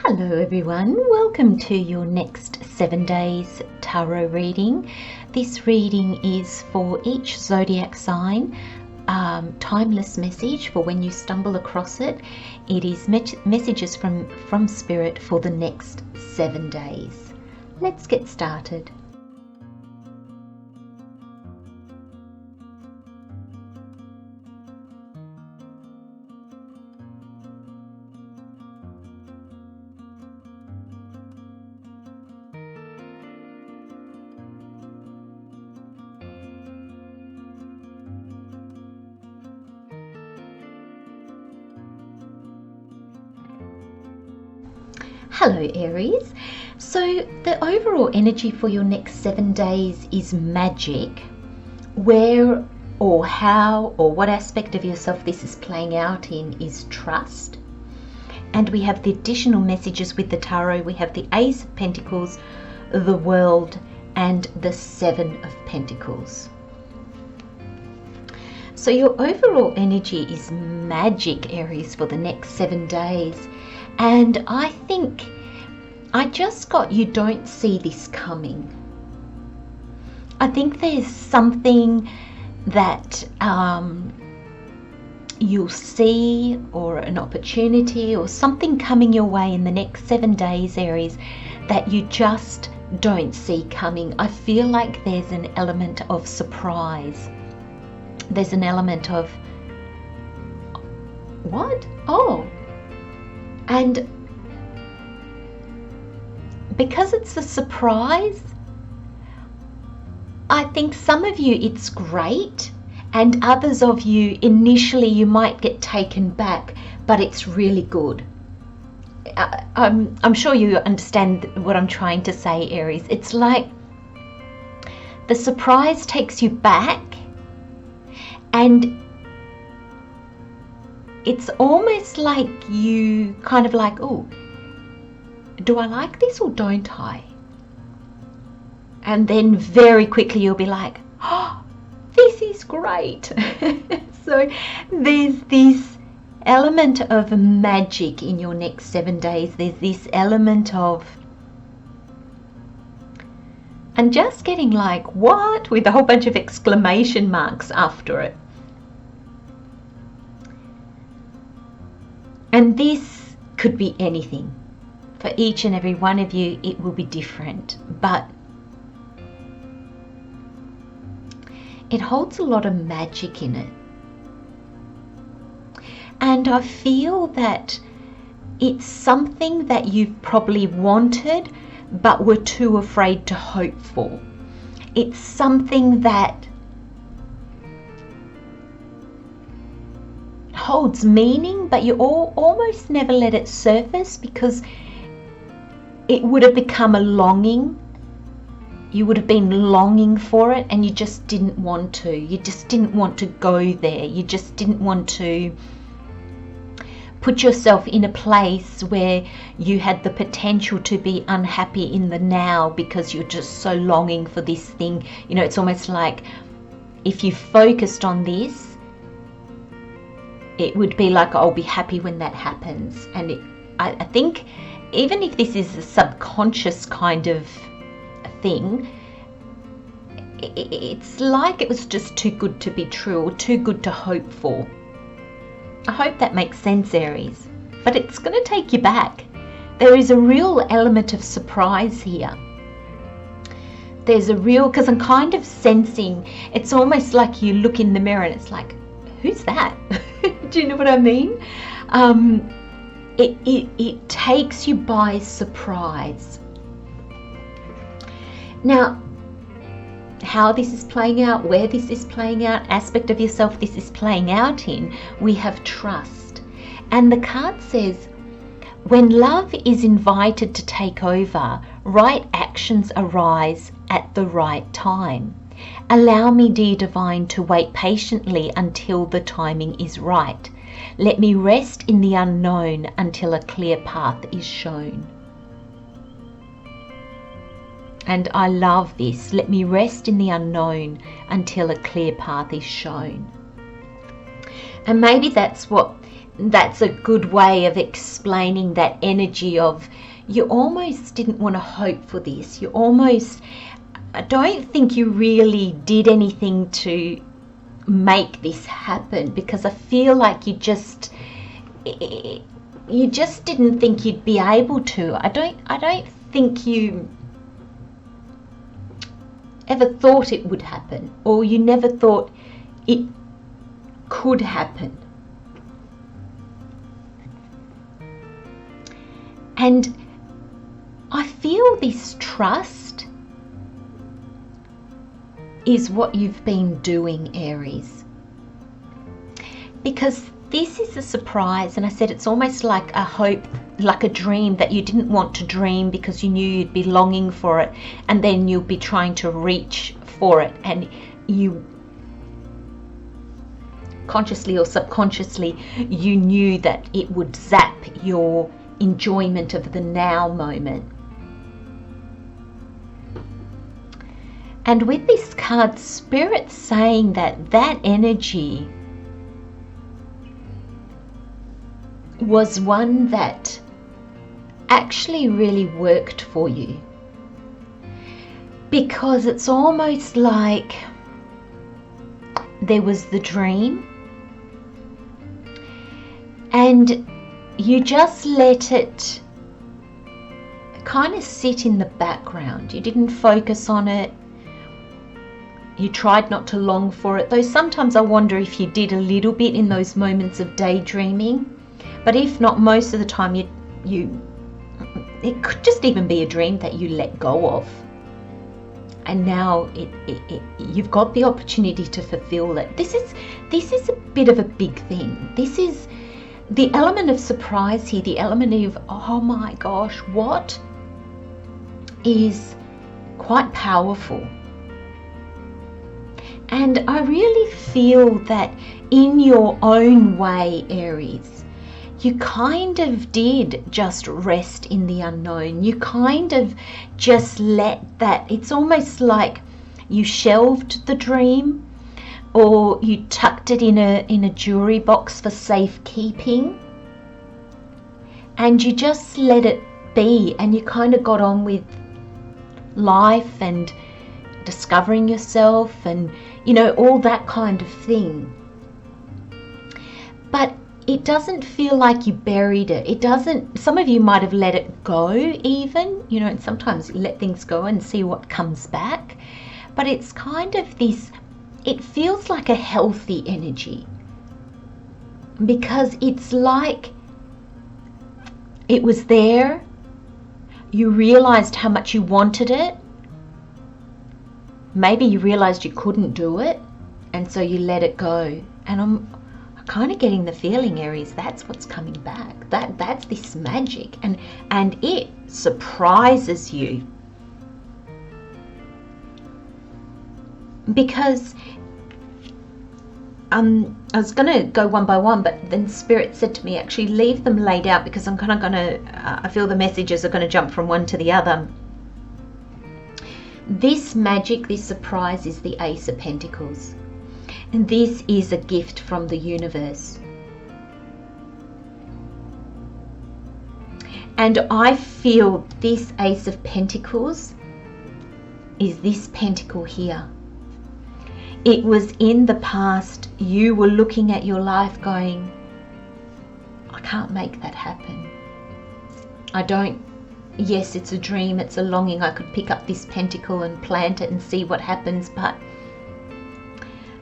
Hello everyone, welcome to your next 7 days tarot reading. This reading is for each zodiac sign, timeless message for when you stumble across it. It is messages from Spirit for the next 7 days. Let's get started. Hello Aries. So the overall energy for your next 7 days is magic. Where or how or what aspect of yourself this is playing out in is trust. And we have the additional messages with the tarot. We have the Ace of Pentacles, the World, and the Seven of Pentacles. So your overall energy is magic, Aries, for the next 7 days. And I think I just got you don't see this coming. I think there's something that you'll see, or an opportunity or something coming your way in the next 7 days, Aries, that you just don't see coming. I feel like there's an element of surprise. There's an element of, what? Oh. And because it's a surprise, I think some of you it's great, and others of you initially you might get taken back, but it's really good. I'm sure you understand what I'm trying to say, Aries. It's like the surprise takes you back, and it's almost like you kind of like, oh, do I like this or don't I? And then very quickly you'll be like, oh, this is great. So there's this element of magic in your next 7 days. There's this element of, and just getting like, what? With a whole bunch of exclamation marks after it. And this could be anything. For each and every one of you, it will be different. But it holds a lot of magic in it. And I feel that it's something that you've probably wanted, but were too afraid to hope for. It's something that holds meaning, but you almost never let it surface because it would have become a longing. You would have been longing for it, and you just didn't want to. You just didn't want to go there. You just didn't want to put yourself in a place where you had the potential to be unhappy in the now because you're just so longing for this thing. You know, it's almost like if you focused on this, it would be like, I'll be happy when that happens. And I think even if this is a subconscious kind of thing, it's like it was just too good to be true, or too good to hope for. I hope that makes sense, Aries. But it's going to take you back. There is a real element of surprise here. There's a real, because I'm kind of sensing, it's almost like you look in the mirror and it's like, who's that? Do you know what I mean? It takes you by surprise. Now, how this is playing out, where this is playing out, aspect of yourself this is playing out in, we have trust. And the card says, when love is invited to take over, right actions arise at the right time. Allow me, dear divine, to wait patiently until the timing is right. Let me rest in the unknown until a clear path is shown. And I love this. Let me rest in the unknown until a clear path is shown. And maybe that's what that's a good way of explaining that energy of you almost didn't want to hope for this. You almost, I don't think you really did anything to make this happen, because I feel like you just didn't think you'd be able to. I don't think you ever thought it would happen, or you never thought it could happen. And I feel this trust is what you've been doing, Aries. Because this is a surprise, and I said it's almost like a hope, like a dream that you didn't want to dream because you knew you'd be longing for it, and then you'll be trying to reach for it, and you consciously or subconsciously you knew that it would zap your enjoyment of the now moment. And with this card, Spirit's saying that that energy was one that actually really worked for you, because it's almost like there was the dream and you just let it kind of sit in the background. You didn't focus on it. You tried not to long for it, though sometimes I wonder if you did a little bit in those moments of daydreaming. But if not, most of the time it could just even be a dream that you let go of. And now you've got the opportunity to fulfill it. This is a bit of a big thing. This is the element of surprise here, the element of, oh my gosh, what, is quite powerful. And I really feel that in your own way, Aries, you kind of did just rest in the unknown. You kind of just let that, it's almost like you shelved the dream, or you tucked it in a jewelry box for safekeeping, and you just let it be, and you kind of got on with life and discovering yourself and, you know, all that kind of thing. But it doesn't feel like you buried it. It doesn't, some of you might have let it go even, you know, and sometimes you let things go and see what comes back. But it's kind of this, it feels like a healthy energy, because it's like it was there, you realized how much you wanted it, maybe you realized you couldn't do it, and so you let it go. And I'm kind of getting the feeling, Aries, that's what's coming back. That's this magic, and it surprises you, because I was going to go one by one, but then Spirit said to me, actually leave them laid out, because I'm kind of going to, I feel the messages are going to jump from one to the other. This magic, this surprise is the Ace of Pentacles. And this is a gift from the universe. And I feel this Ace of Pentacles is this pentacle here. It was in the past, you were looking at your life going, I can't make that happen. Yes, it's a dream, it's a longing. I could pick up this pentacle and plant it and see what happens, but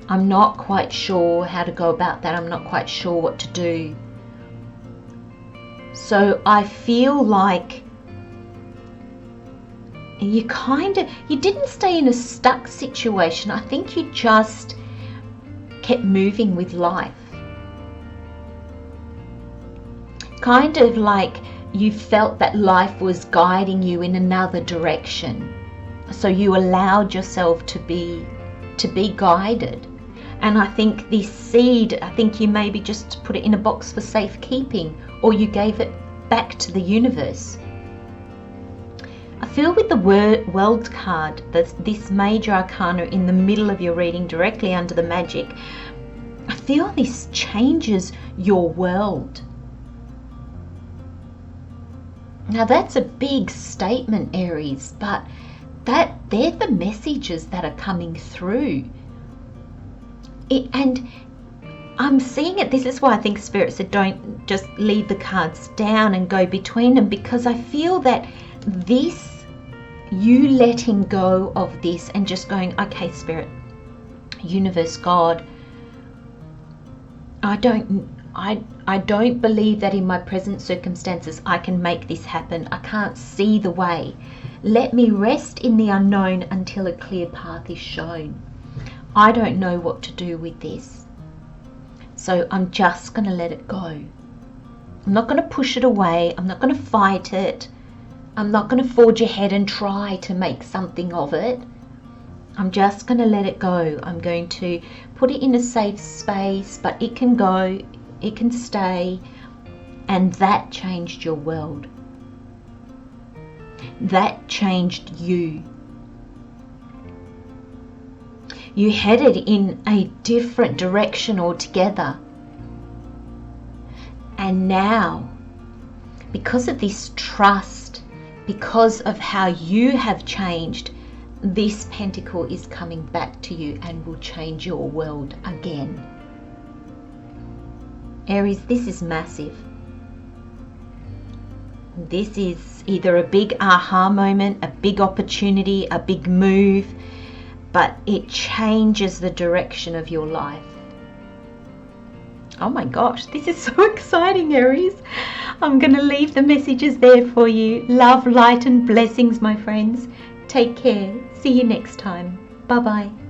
I'm not quite sure how to go about that. I'm not quite sure what to do. So I feel like you didn't stay in a stuck situation. I think you just kept moving with life. Kind of like you felt that life was guiding you in another direction. So you allowed yourself to be guided. And I think this seed, I think you maybe just put it in a box for safekeeping, or you gave it back to the universe. I feel with the World card, this major arcana in the middle of your reading, directly under the magic, I feel this changes your world. Now that's a big statement, Aries, but they're the messages that are coming through. And I'm seeing it. This is why I think Spirit said don't just leave the cards down and go between them, because I feel that this, you letting go of this and just going, okay, Spirit, Universe, God, I don't believe that in my present circumstances I can make this happen. I can't see the way. Let me rest in the unknown until a clear path is shown. I don't know what to do with this. So I'm just going to let it go. I'm not going to push it away. I'm not going to fight it. I'm not going to forge ahead and try to make something of it. I'm just going to let it go. I'm going to put it in a safe space, but it can go, it can stay, and that changed your world. That changed you. You headed in a different direction altogether. And now, because of this trust, because of how you have changed, this pentacle is coming back to you and will change your world again. Aries, this is massive. This is either a big aha moment, a big opportunity, a big move, but it changes the direction of your life. Oh my gosh, this is so exciting, Aries. I'm going to leave the messages there for you. Love, light and blessings, my friends. Take care. See you next time. Bye-bye.